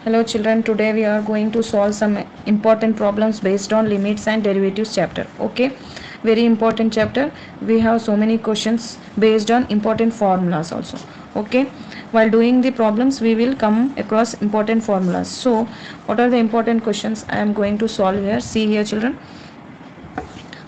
Hello children, today we are going to solve some important problems based on limits and derivatives chapter. Okay, very important chapter. We have so many questions based on important formulas also. Okay, while doing the problems we will come across important formulas. So what are the important questions I am going to solve here? See here children.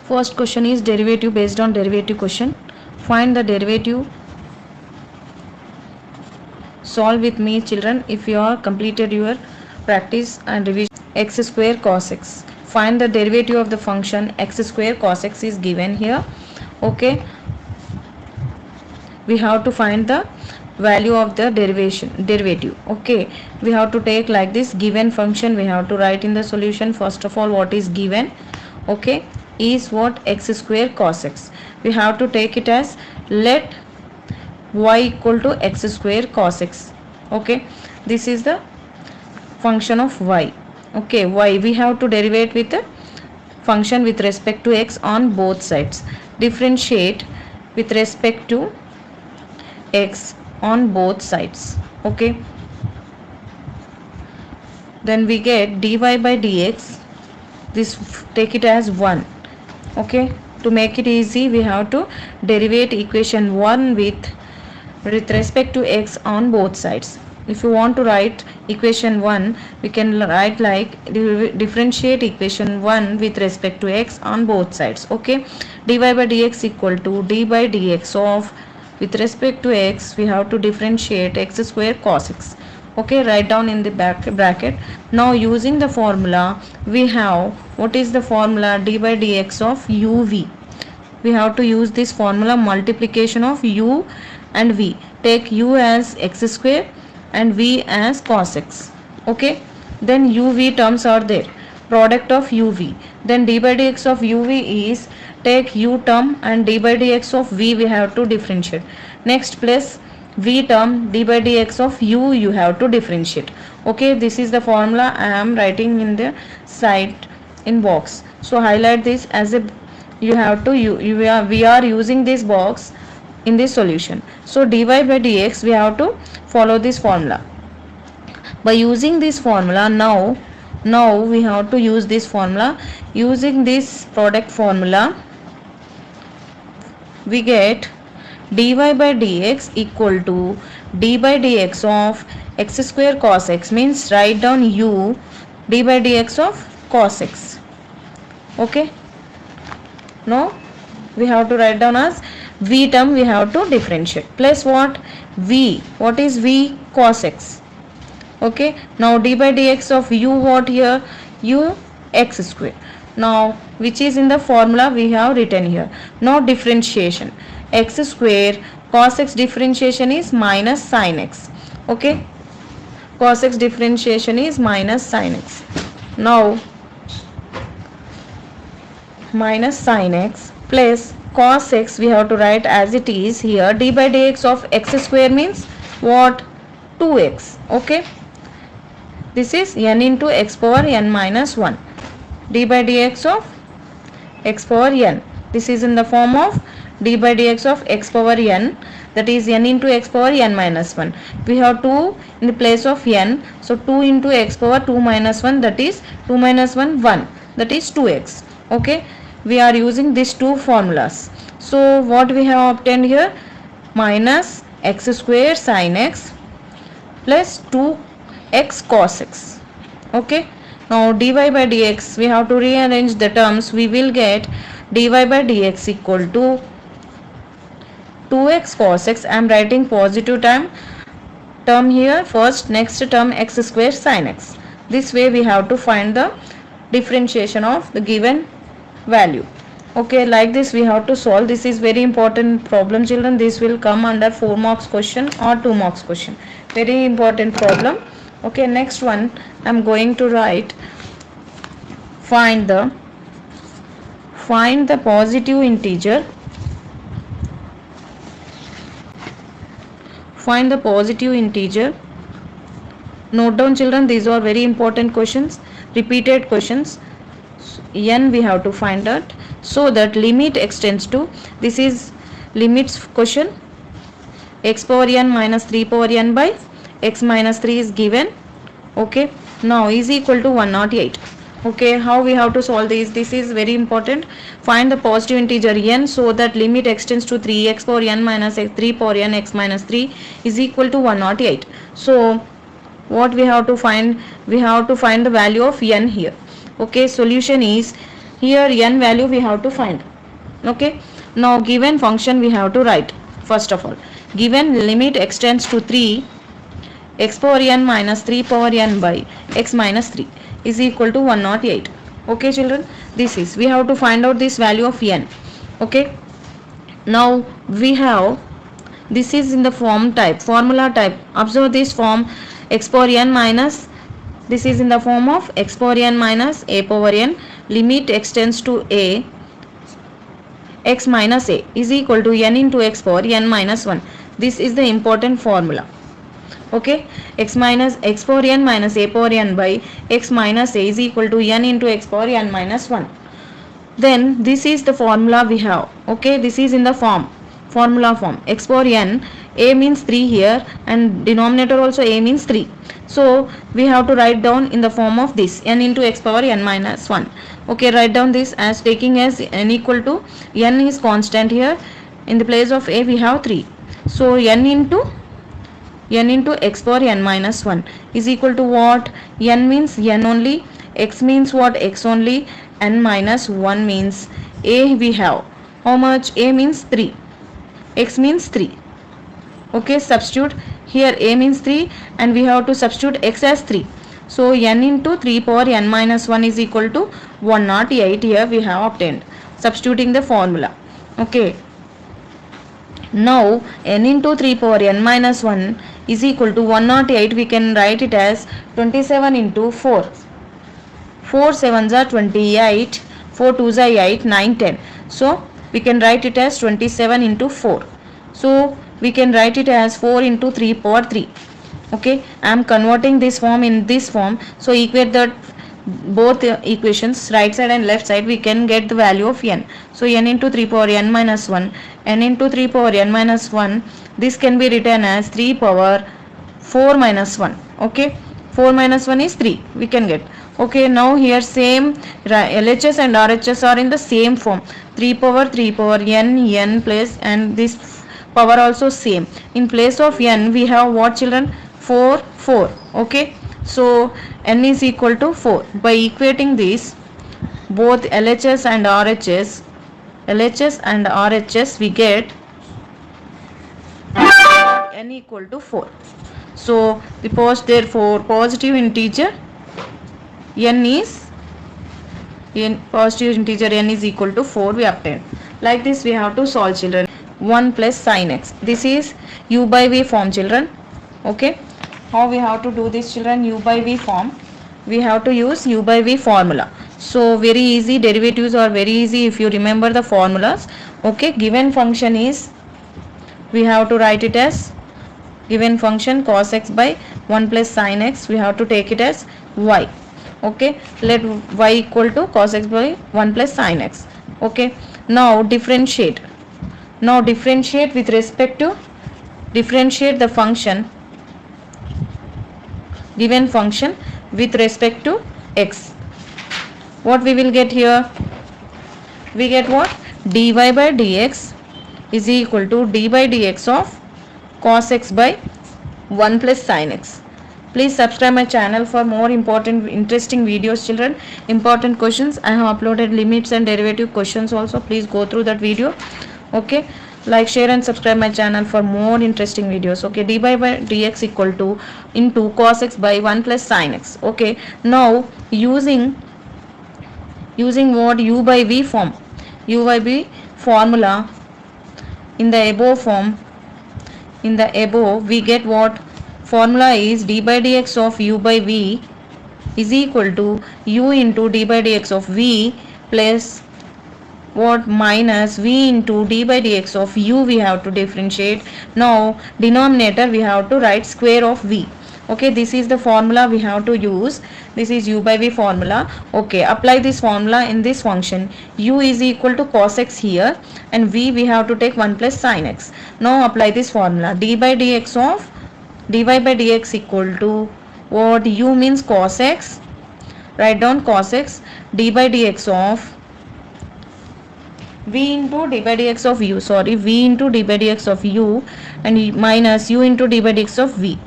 First question is derivative based on derivative question. Find the derivative. Solve with me children if you are completed your practice and revision. X square cos x. Find the derivative of the function x square cos x is given here. Okay, we have to find the value of the derivative. Okay, we have to take like this given function. We have to write in the solution first of all what is given. Okay, is what x square cos x. We have to take it as let y equal to x square cos x. Okay, this is the function of y. Okay, y we have to derivate with the function with respect to x on both sides. Differentiate with respect to x on both sides. Okay, then we get dy by dx. This take it as 1. Okay, to make it easy we have to derivate equation 1 with respect to x on both sides. If you want to write equation 1, we can write like differentiate equation 1 with respect to x on both sides. Okay, dy by dx equal to d by dx of with respect to x we have to differentiate x square cos x. Okay, write down in the back bracket. Now using the formula we have, what is the formula? D by dx of uv. We have to use this formula, multiplication of u and v. Take u as x square and v as cos x. Okay, then uv terms are there, product of uv. Then d by dx of uv is, take u term and d by dx of v we have to differentiate. Next plus v term, d by dx of u you have to differentiate. Okay, this is the formula I am writing in the side in box. So highlight this as a, you have to we are using this box in this solution. So dy by dx we have to follow this formula. By using this formula, now we have to use this formula. Using this product formula we get dy by dx equal to d by dx of x square cos x, means write down u d by dx of cos x. Okay, now we have to write down as v term we have to differentiate, plus what? V. What is v? Cos x. Okay, now d by dx of u, what here? U x square. Now which is in the formula we have written here. Now differentiation, x square cos x differentiation is minus sin x. Okay, cos x differentiation is minus sin x. Now minus sin x plus cos x we have to write as it is here. D by dx of x square means what? 2x. Okay, this is n into x power n minus 1. D by dx of x power n. This is in the form of d by dx of x power n, that is n into x power n minus 1. We have 2 in the place of n, so 2 into x power 2 minus 1, that is 2 minus 1 1, that is 2x. Okay, we are using these two formulas. So what we have obtained here? Minus x square sin x plus 2x cos x. Okay, now dy by dx we have to rearrange the terms. We will get dy by dx equal to 2x cos x. I am writing positive term here first, next term x square sin x. This way we have to find the differentiation of the given value. Okay, like this we have to solve. This is very important problem children. This will come under 4 marks question or 2 marks question. Very important problem. Okay, next one I am going to write, find the positive integer. Find the positive integer. Note down children, these are very important questions, repeated questions. N we have to find out, so that limit extends to, this is limits question, x power n minus 3 power n by x minus 3 is given. Okay, now is equal to 108. Okay, how we have to solve this? This is very important. Find the positive integer n so that limit extends to 3x power n minus 3 power n x minus 3 is equal to 108. So what we have to find? We have to find the value of n here. Okay, solution is here n value we have to find. Okay, now given function we have to write. First of all, given limit extends to 3 x power n minus 3 power n by x minus 3 is equal to 108. Okay children, this is we have to find out this value of n. Okay, now we have this is in the form type, formula type. Observe this form, x power n minus, this is in the form of x power n minus a power n, limit extends to a, x minus a is equal to n into x power n minus 1. This is the important formula. Okay, x minus x power n minus a power n by x minus a is equal to n into x power n minus 1. Then this is the formula we have. Okay, this is in the formula form, x power n, a means 3 here and denominator also a means 3. So we have to write down in the form of this n into x power n minus 1. Okay, write down this as taking as n equal to, n is constant here, in the place of a we have 3. So n into x power n minus 1 is equal to what? N means n only, x means what? X only, n minus 1 means a we have. How much? A means 3, x means 3. Okay, substitute here a means 3 and we have to substitute x as 3. So n into 3 power n minus 1 is equal to 108 here we have obtained, substituting the formula. Okay, now n into 3 power n minus 1 is equal to 108. We can write it as 27 into 4. 4 7s are 28, 4 2s are 8, 9 10. So we can write it as 27 into 4. So we can write it as 4 into 3 power 3. Okay, I am converting this form in this form. So equate that both equations, right side and left side, we can get the value of n. So n into 3 power n minus 1, n into 3 power n minus 1, this can be written as 3 power 4 minus 1. Okay, 4 minus 1 is 3 we can get. Okay, now here same LHS and RHS are in the same form, 3 power n place, and this power also same. In place of n we have what children? 4. Okay, so n is equal to 4. By equating this both LHS and RHS we get n equal to 4. So therefore positive integer n is equal to 4 we obtain. Like this we have to solve children. 1 plus sin x, this is u by v form children. Okay, how we have to do this children? U by v form, we have to use u by v formula. So very easy, derivatives are very easy if you remember the formulas. Okay, given function is, we have to write it as given function cos x by 1 plus sin x, we have to take it as y. Okay, let y equal to cos x by 1 plus sin x. Okay, now differentiate. Now differentiate with respect to, differentiate the function, given function with respect to x. What we will get here? We get what? dy by dx is equal to d by dx of cos x by 1 plus sin x. Please subscribe my channel for more important interesting videos children. Important questions, I have uploaded limits and derivative questions also. Please go through that video. Okay, like, share and subscribe my channel for more interesting videos. Okay, dy by dx equal to into cos x by 1 plus sin x. Okay, now using what? U by v form, u by v formula. In the above form, in the above we get what? Formula is d by dx of u by v is equal to u into d by dx of v plus what? Minus v into d by dx of u. We have to differentiate. Now denominator we have to write square of v. Okay, this is the formula we have to use. This is u by v formula. Okay, apply this formula in this function. U is equal to cos x here and v we have to take 1 plus sin x. Now apply this formula. dy by dx equal to What u means cos x, write down cos x, d by dx of v into d by dx of u, sorry, v into d by dx of u, and minus u into d by dx of v.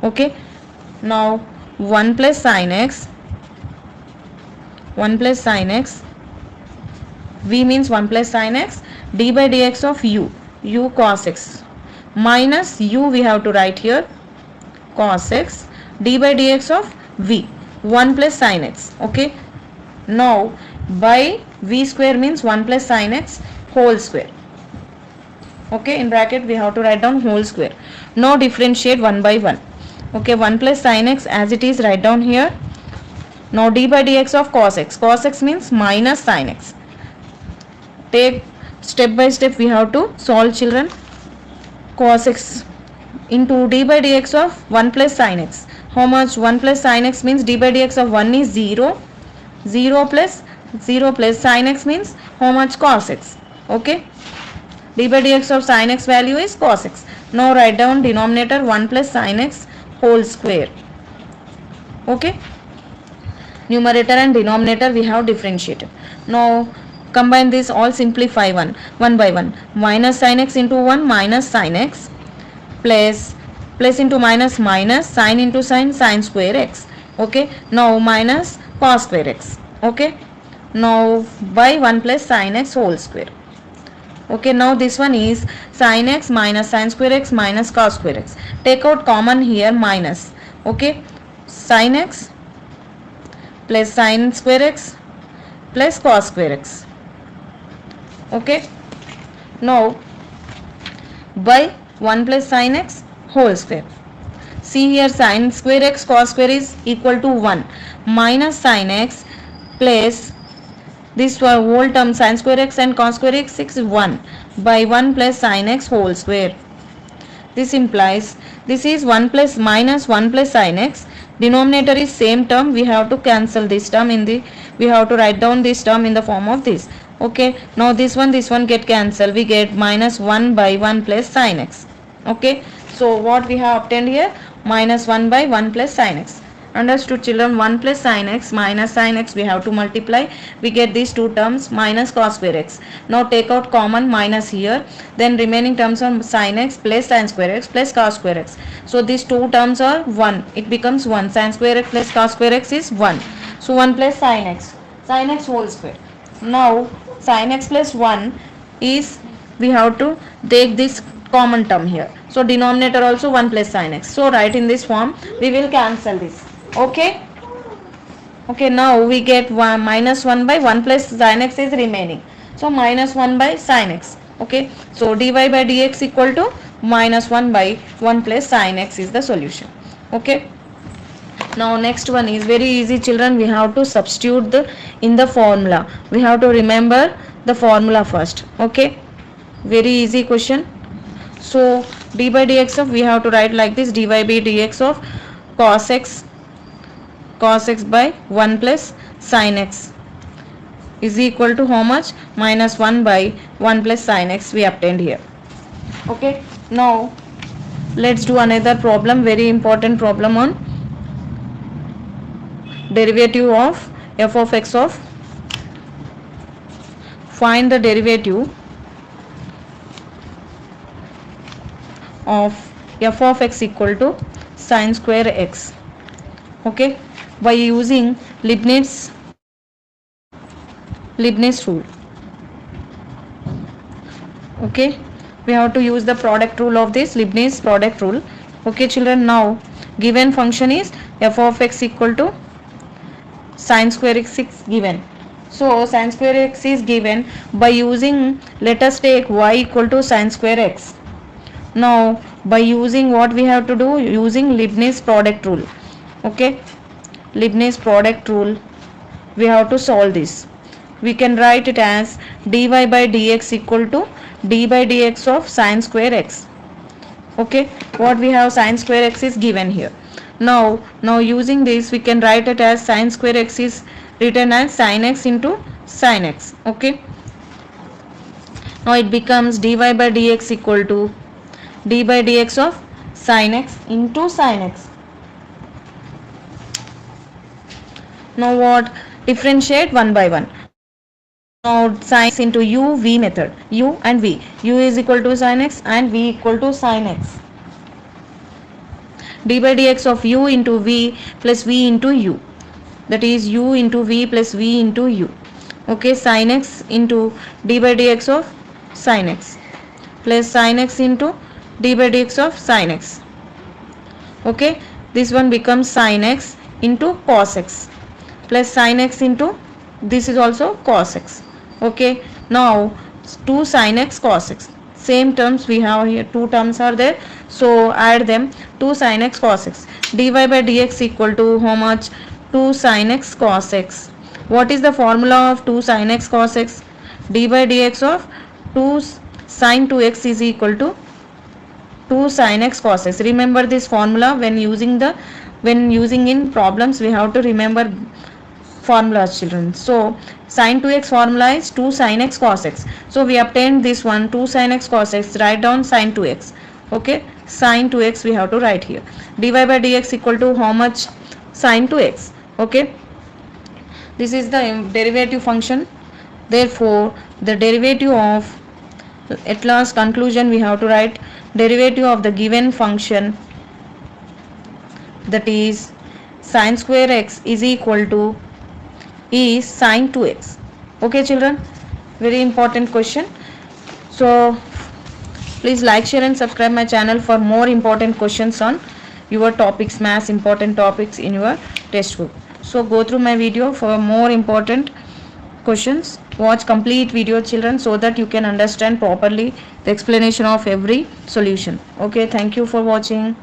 Okay, now 1 plus sin x, 1 plus sin x, v means 1 plus sin x, d by dx of u cos x, minus u we have to write here cos x, d by dx of v, 1 plus sin x. Okay, now by v square means 1 plus sin x whole square. Okay, in bracket we have to write down whole square. Now differentiate 1 by 1. Okay, 1 plus sin x as it is, write down here. Now d by dx of cos x, cos x means minus sin x. Take step by step, we have to solve, children. Cos x into d by dx of 1 plus sin x. How much? 1 plus sin x means d by dx of 1 is 0. 0 plus sin x means how much? Cos x. Okay, d by dx of sin x value is cos x. Now write down denominator 1 plus sin x whole square. Okay, numerator and denominator we have differentiated. Now combine this all, simplify one by one. Minus sin x into 1 minus sin x, plus into minus minus, sin into sin square x. Okay, now minus cos square x. Okay, now by 1 plus sin x whole square. Okay, now this one is sin x minus sin square x minus cos square x. Take out common here, minus. Okay, sin x plus sin square x plus cos square x. Okay, now by 1 plus sin x whole square. See here, sin square x cos square is equal to 1 minus sin x plus this whole term sin square x and cos square x is 1 by 1 plus sin x whole square. This implies this is 1 plus minus 1 plus sin x. Denominator is same term, we have to cancel this term in the, we have to write down this term in the form of this. Okay, now this one get cancelled, we get minus 1 by 1 plus sin x. Okay, so what we have obtained here? Minus 1 by 1 plus sin x. Understood, children? 1 plus sin x minus sin x we have to multiply, we get these two terms minus cos square x. Now take out common minus here, then remaining terms are sin x plus sin square x plus cos square x. So these two terms are 1, it becomes 1. Sin square x plus cos square x is 1. So 1 plus sin x whole square. Now sin x plus 1 is, we have to take this common term here, so denominator also 1 plus sin x. So write in this form, we will cancel this. Okay, okay, now we get minus 1 by 1 plus sin x is remaining, so minus 1 by sin x. Okay, so dy by dx equal to minus 1 by 1 plus sin x is the solution. Okay, now next one is very easy, children. We have to substitute in the formula. We have to remember the formula first. Okay, very easy question. So d by dx of, we have to write like this, dy by dx of cos x by 1 plus sin x is equal to how much? Minus 1 by 1 plus sin x we obtained here. Okay, now let's do another problem, very important problem on derivative of f of x of, find the derivative of f of x equal to sin square x. Okay, by using Leibniz rule. Okay, we have to use the product rule of this, Leibniz product rule. Okay, children, now given function is f of x equal to sin square x is given. So sin square x is given by using, let us take y equal to sin square x. Now by using what we have to do, using Leibniz product rule. Okay, Leibniz product rule, we have to solve this. We can write it as dy by dx equal to d by dx of sin square x. Okay, what we have, sin square x is given here. Now using this, we can write it as sin square x is written as sin x into sin x. Okay, now it becomes dy by dx equal to d by dx of sin x into sin x. Now what? Differentiate one by one. Now sin x into u v method. U and v. U is equal to sin x and v equal to sin x. D by dx of u into v plus v into u. That is u into v plus v into u. Okay, sin x into d by dx of sin x plus sin x into d by dx of sin x. Okay, this one becomes sin x into cos x plus sin x into, this is also cos x. Okay, now 2 sin x cos x, same terms we have here, two terms are there, so add them. 2 sin x cos x, dy by dx equal to how much? 2 sin x cos x. What is the formula of 2 sin x cos x? D by dx of 2 sin 2x is equal to 2 sin x cos x. Remember this formula when using the, when using in problems, we have to remember formulas, children. So sin 2x formula is 2 sin x cos x. So we obtained this one, 2 sin x cos x. Write down sin 2x. Okay, sin 2x we have to write here. Dy by dx equal to how much? Sin 2x. Okay, this is the derivative function. Therefore the derivative of, at last conclusion we have to write derivative of the given function, that is sin square x is equal to is sin 2x. Okay children, very important question. So please like, share and subscribe my channel for more important questions on your topics, maths important topics in your textbook. So go through my video for more important questions. Watch complete video children, so that you can understand properly the explanation of every solution. Okay, thank you for watching.